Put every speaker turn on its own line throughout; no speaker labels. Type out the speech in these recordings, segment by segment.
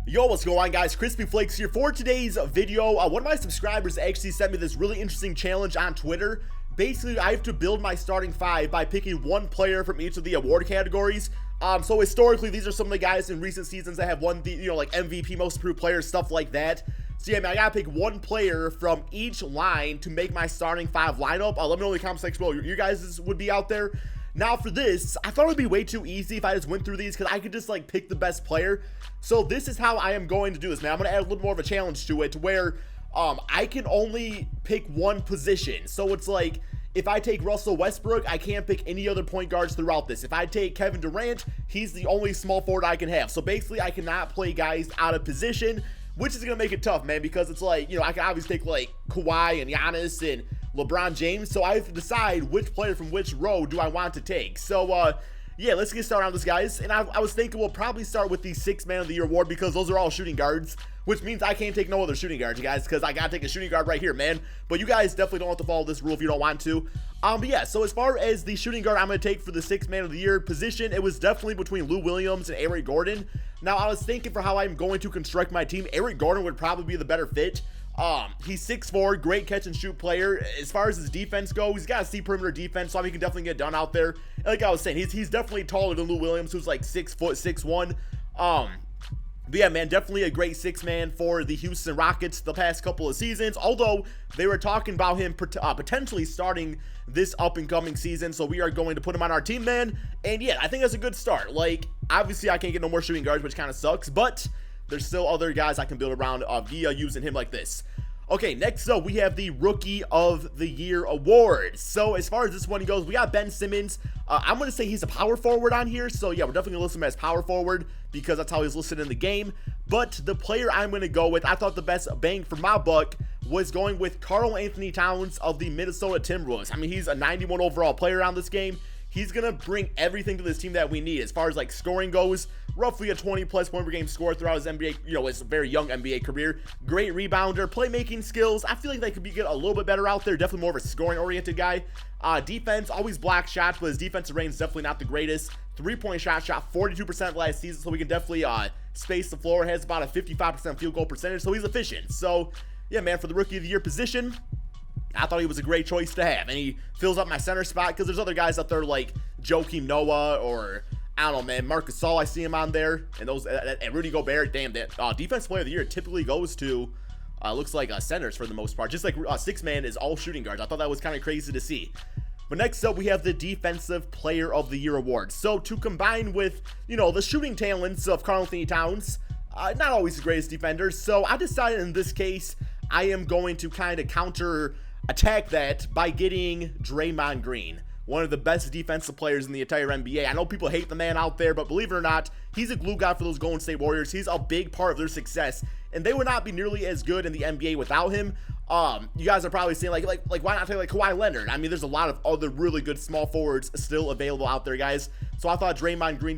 Yo, what's going on, guys? KrispyFlakes here for today's video. One of my subscribers actually sent me this really interesting challenge on Twitter. Basically, I have to build my starting five by picking one player from each of the award categories. So historically, these are some of the guys in recent seasons that have won the, like MVP, most improved player, stuff like that. So yeah, man, I gotta pick one player from each line to make my starting five lineup. Let me know in the comment section below your guys would be out there. Now for this, I thought it would be way too easy if I just went through these because I could just like pick the best player. So this is how I am going to do this, man. I'm going to add a little more of a challenge to it where I can only pick one position. So it's like if I take Russell Westbrook, I can't pick any other point guards throughout this. If I take Kevin Durant, he's the only small forward I can have. So basically I cannot play guys out of position, which is going to make it tough, man, because it's like, I can obviously take like Kawhi and Giannis and LeBron James, so I have to decide which player from which row do I want to take. So, yeah, let's get started on this, guys. And I was thinking we'll probably start with the 6th Man of the Year award because those are all shooting guards, which means I can't take no other shooting guards, you guys, because I got to take a shooting guard right here, man. But you guys definitely don't have to follow this rule if you don't want to. But yeah, so as far as the shooting guard I'm going to take for the 6th Man of the Year position, it was definitely between Lou Williams and Eric Gordon. Now, I was thinking for how I'm going to construct my team, Eric Gordon would probably be the better fit. He's 6'4", great catch and shoot player. As far as his defense goes, he's got a C perimeter defense, so he can definitely get done out there. And like I was saying, he's definitely taller than Lou Williams, who's like 6 foot 6'1". But yeah, man, definitely a great 6-man for the Houston Rockets the past couple of seasons, although they were talking about him potentially starting this up-and-coming season, so we are going to put him on our team, man. And yeah, I think that's a good start. Like, obviously I can't get no more shooting guards, which kind of sucks, but there's still other guys I can build around via using him like this. Okay, next up, we have the Rookie of the Year award. So as far as this one goes, we got Ben Simmons. I'm going to say he's a power forward on here. So yeah, we're definitely going to list him as power forward because that's how he's listed in the game. But the player I'm going to go with, I thought the best bang for my buck was going with Karl-Anthony Towns of the Minnesota Timberwolves. I mean, he's a 91 overall player on this game. He's going to bring everything to this team that we need as far as like scoring goes. Roughly a 20-plus point per game score throughout his NBA, his very young NBA career. Great rebounder, playmaking skills. I feel like they could get a little bit better out there. Definitely more of a scoring-oriented guy. Defense, always block shots, but his defensive range is definitely not the greatest. 3-point shot 42% last season, so we can definitely space the floor. Has about a 55% field goal percentage, so he's efficient. So, yeah, man, for the Rookie of the Year position, I thought he was a great choice to have, and he fills up my center spot because there's other guys out there like Joakim Noah or I don't know, man, Marcus Gasol. I see him on there, and those and Rudy Gobert. Damn, that Defensive Player of the Year typically goes to looks like centers for the most part. Just like 6-man is all shooting guards. I thought that was kind of crazy to see. But next up, we have the Defensive Player of the Year award. So to combine with the shooting talents of Karl-Anthony Towns, not always the greatest defenders. So I decided in this case I am going to kind of counter attack that by getting Draymond Green, one of the best defensive players in the entire NBA. I know people hate the man out there, but believe it or not, he's a glue guy for those Golden State Warriors. He's a big part of their success, and they would not be nearly as good in the NBA without him. You guys are probably saying like why not take like Kawhi Leonard? I mean, there's a lot of other really good small forwards still available out there, guys. So I thought Draymond Green,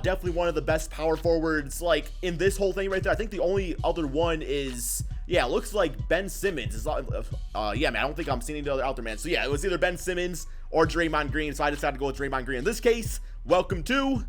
definitely one of the best power forwards like in this whole thing right there. I think the only other one is, yeah, it looks like Ben Simmons. It's yeah, man, I don't think I'm seeing any other out there, man. So yeah, it was either Ben Simmons or Draymond Green, so I decided to go with Draymond Green. In this case, welcome to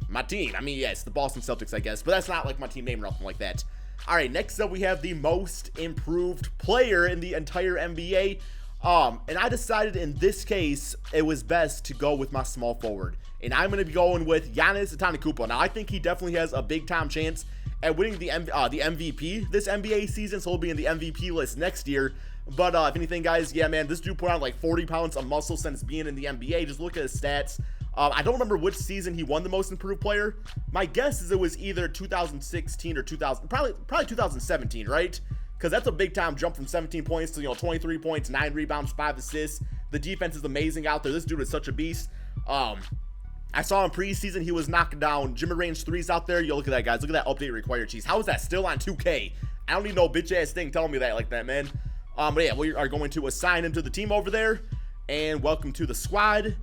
my team. I mean, yeah, it's the Boston Celtics, I guess, but that's not like my team name or nothing like that. All right, next up we have the most improved player in the entire NBA. And I decided in this case it was best to go with my small forward, and I'm going to be going with Giannis Antetokounmpo. Now I think he definitely has a big time chance at winning the MVP this NBA season, so he'll be in the MVP list next year. But if anything, guys, yeah, man, this dude put on like 40 pounds of muscle since being in the NBA. Just look at his stats. I don't remember which season he won the most improved player. My guess is it was either 2016 or probably 2017, right? Because that's a big time jump from 17 points to 23 points, 9 rebounds, 5 assists. The defense is amazing out there. This dude is such a beast. I saw in preseason he was knocking down range threes out there. Yo, look at that, guys. Look at that update required cheese. How is that still on 2K? I don't need no bitch ass thing telling me that like that, man. But yeah, we are going to assign him to the team over there. And welcome to the squad.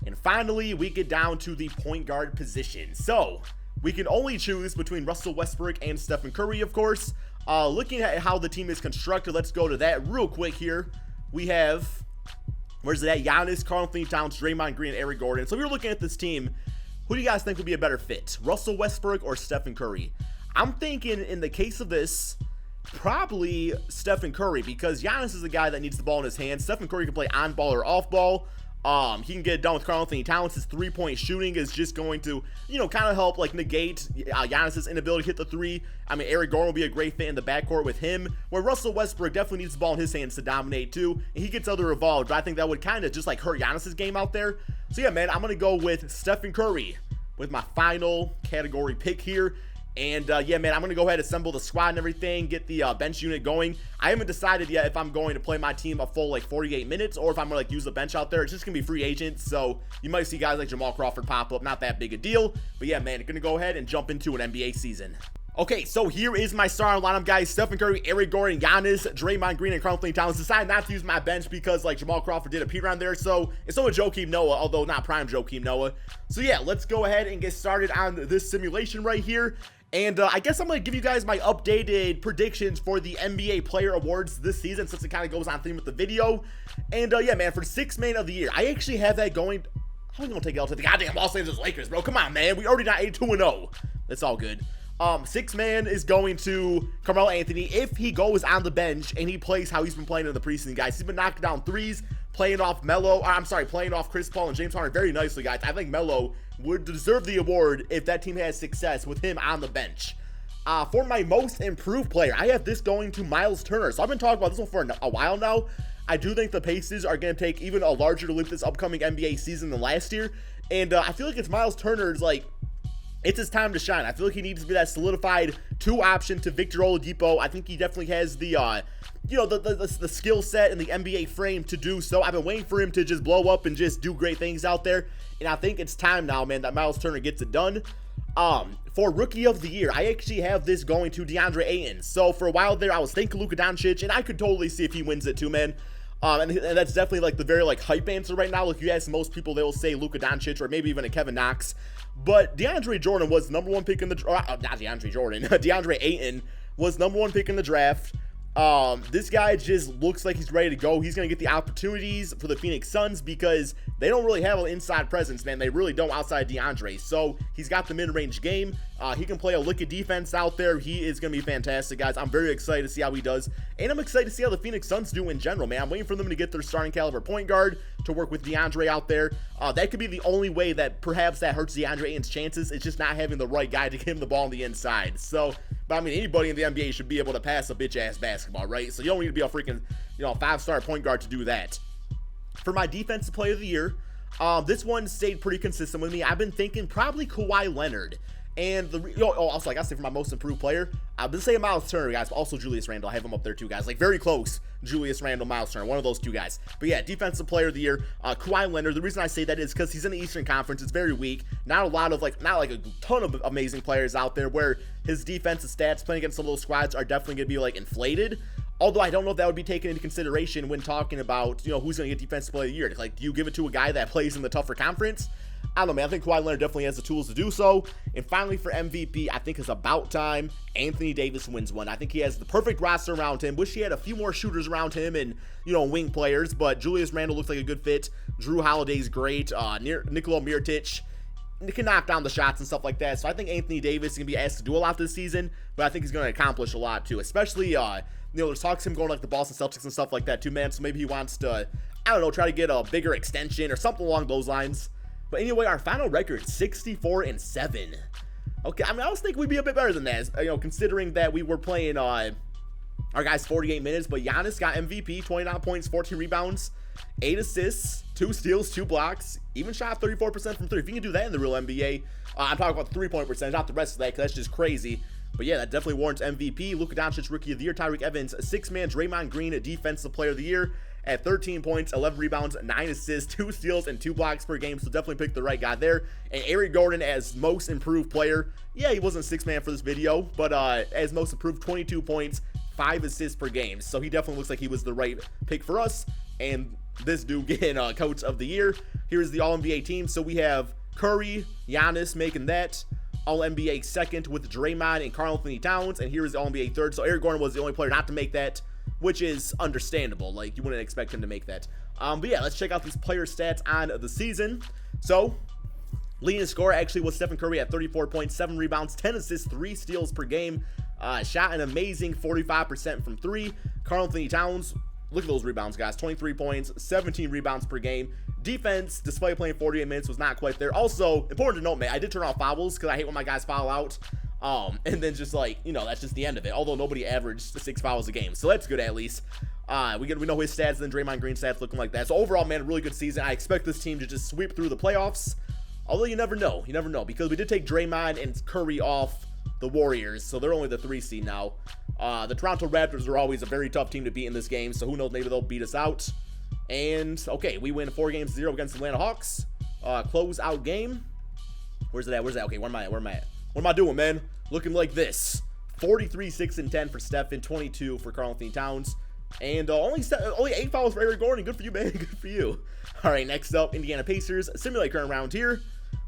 And finally, we get down to the point guard position. So we can only choose between Russell Westbrook and Stefan Curry, of course. Looking at how the team is constructed, let's go to that real quick here. We have, where's it at? Giannis, Karl-Anthony Towns, Draymond Green, and Eric Gordon. So we were looking at this team. Who do you guys think would be a better fit? Russell Westbrook or Stephen Curry? I'm thinking in the case of this, probably Stefan Curry, because Giannis is a guy that needs the ball in his hands. Stefan Curry can play on ball or off ball. He can get it done with Karl-Anthony Towns. His three-point shooting is just going to, kind of help, negate Giannis's inability to hit the three. I mean, Eric Gordon will be a great fit in the backcourt with him, where Russell Westbrook definitely needs the ball in his hands to dominate, too. And he gets other evolved, but I think that would kind of just, hurt Giannis's game out there. So, yeah, man, I'm going to go with Stephen Curry with my final category pick here. And, yeah, man, I'm going to go ahead and assemble the squad and everything, get the bench unit going. I haven't decided yet if I'm going to play my team a full, 48 minutes or if I'm going to, use the bench out there. It's just going to be free agents, so you might see guys like Jamal Crawford pop up. Not that big a deal. But, yeah, man, I'm going to go ahead and jump into an NBA season. Okay, so here is my starting lineup, guys. Stephen Curry, Eric Gordon, Giannis, Draymond Green, and Karl-Anthony Towns. Decided not to use my bench because, Jamal Crawford did appear on there. So, it's so with Joakim Noah, although not prime Joakim Noah. So, yeah, let's go ahead and get started on this simulation right here. And I guess I'm going to give you guys my updated predictions for the NBA Player Awards this season, since it kind of goes on theme with the video. And, yeah, man, for Sixth Man of the Year, I actually have that going. How are we going to take it out to the goddamn Los Angeles Lakers, bro? Come on, man. We already got 82-0. That's all good. Sixth man is going to Karl-Anthony if he goes on the bench and he plays how he's been playing in the preseason, guys. He's been knocking down threes, playing off playing off Chris Paul and James Harden very nicely, guys. I think Melo would deserve the award if that team has success with him on the bench. For my most improved player, I have this going to Miles Turner. So I've been talking about this one for a while now. I do think the Pacers are going to take even a larger leap this upcoming NBA season than last year. And I feel like it's Miles Turner's, it's his time to shine. I feel like he needs to be that solidified 2 option to Victor Oladipo. I think he definitely has the, the skill set and the NBA frame to do so. I've been waiting for him to just blow up and just do great things out there. And I think it's time now, man, that Miles Turner gets it done. For Rookie of the Year, I actually have this going to DeAndre Ayton. So for a while there, I was thinking Luka Doncic, and I could totally see if he wins it too, man. And that's definitely the very hype answer right now. If you ask most people, they'll say Luka Doncic or maybe even a Kevin Knox. But DeAndre Jordan was number 1 pick in the not DeAndre Jordan. DeAndre Ayton was number 1 pick in the draft. This guy just looks like he's ready to go. He's going to get the opportunities for the Phoenix Suns because they don't really have an inside presence, man. They really don't outside DeAndre. So he's got the mid-range game. He can play a lick of defense out there. He is going to be fantastic, guys. I'm very excited to see how he does. And I'm excited to see how the Phoenix Suns do in general, man. I'm waiting for them to get their starting caliber point guard to work with DeAndre out there. That could be the only way that perhaps that hurts DeAndre Ayton's chances. It's just not having the right guy to get him the ball on the inside. So, but I mean, anybody in the NBA should be able to pass a bitch-ass basketball, right? So you don't need to be a freaking, 5-star point guard to do that. For my Defensive Player of the Year, this one stayed pretty consistent with me. I've been thinking probably Kawhi Leonard. And also, I gotta say for my most improved player, I've been saying Miles Turner, guys, but also Julius Randle. I have him up there too, guys. Very close. Julius Randle, Miles Turner, one of those two guys. But yeah, Defensive Player of the Year, Kawhi Leonard. The reason I say that is because he's in the Eastern Conference. It's very weak. Not a lot of not a ton of amazing players out there where his defensive stats playing against some of those squads are definitely gonna be inflated. Although I don't know if that would be taken into consideration when talking about who's gonna get Defensive Player of the Year. Do you give it to a guy that plays in the tougher conference? I don't know, man. I think Kawhi Leonard definitely has the tools to do so. And finally, for MVP, I think it's about time Anthony Davis wins one. I think he has the perfect roster around him. Wish he had a few more shooters around him and, wing players. But Julius Randle looks like a good fit. Drew Holiday's great. Nikola Mirotic can knock down the shots and stuff like that. So I think Anthony Davis is going to be asked to do a lot this season. But I think he's going to accomplish a lot, too. Especially, there's talks of him going the Boston Celtics and stuff like that, too, man. So maybe he wants to, try to get a bigger extension or something along those lines. But anyway, our final record, 64-7. Okay, I was thinking we'd be a bit better than that, considering that we were playing our guys 48 minutes. But Giannis got MVP, 29 points, 14 rebounds, 8 assists, 2 steals, 2 blocks, even shot 34% from 3. If you can do that in the real NBA, I'm talking about the 3-point percentage, not the rest of that, because that's just crazy. But yeah, that definitely warrants MVP. Luka Doncic, Rookie of the Year. Tyreek Evans, 6-man. Draymond Green, Defensive Player of the Year at 13 points, 11 rebounds, 9 assists, 2 steals, and 2 blocks per game. So definitely pick the right guy there. And Eric Gordon as most improved player. Yeah, he wasn't 6-man for this video, but as most improved, 22 points, 5 assists per game. So he definitely looks like he was the right pick for us. And this dude getting Coach of the Year. Here's the All-NBA team. So we have Curry, Giannis making that. All-NBA second with Draymond and Karl-Anthony Towns. And here is the All-NBA third. So Eric Gordon was the only player not to make that, which is understandable. You wouldn't expect him to make that. But yeah, let's check out these player stats on the season. So Leading scorer actually was Stefan Curry at 34 points, 7 rebounds, 10 assists, 3 steals per game. Shot an amazing 45% from 3. Karl-Anthony Towns, look at those rebounds, guys. 23 points, 17 rebounds per game. Defense, despite playing 48 minutes, was not quite there. Also, important to note, man, I did turn off fouls because I hate when my guys foul out. And then just like, you know, that's just the end of it. Although nobody averaged 6 fouls a game, so that's good at least. We know his stats, and then Draymond Green stats looking like that. So overall, man, really good season. I expect this team to just sweep through the playoffs. Although you never know. You never know, because we did take Draymond and Curry off the Warriors, so they're only the 3 seed now. The Toronto Raptors are always a very tough team to beat in this game, so who knows, maybe they'll beat us out. And, okay, we win 4-0 against the Atlanta Hawks. Close out game. Where's it at? Where's that? Okay, where am I at? What am I doing, man? Looking like this. 43, 6, and 10 for Stephen, 22 for Karl-Anthony Towns. And only 8 fouls for Eric Gordon. Good for you, man. Good for you. All right, next up, Indiana Pacers. Simulate current round here.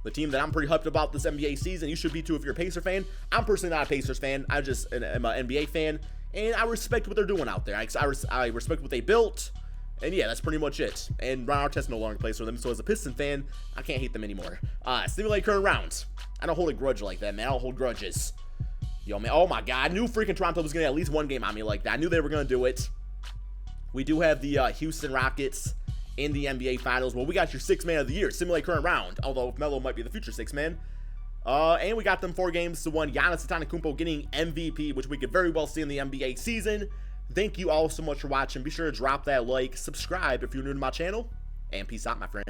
The team that I'm pretty hyped about this NBA season. You should be too if you're a Pacer fan. I'm personally not a Pacers fan. I just am an NBA fan, and I respect what they're doing out there. I respect what they built, and yeah, that's pretty much it. And Ron Artest no longer plays for them, so as a Piston fan, I can't hate them anymore. Simulate current round. I don't hold a grudge like that, man. I don't hold grudges. Yo, man. Oh my God, I knew freaking Toronto was gonna get at least one game on me like that. I knew they were gonna do it. We do have the Houston Rockets in the NBA Finals. Well, we got your 6th man of the year, simulate current round, although Melo might be the future 6th man. And we got them 4-1. Giannis Antetokounmpo getting MVP, which we could very well see in the NBA season. Thank you all so much for watching. Be sure to drop that like, subscribe if you're new to my channel, and peace out, my friend.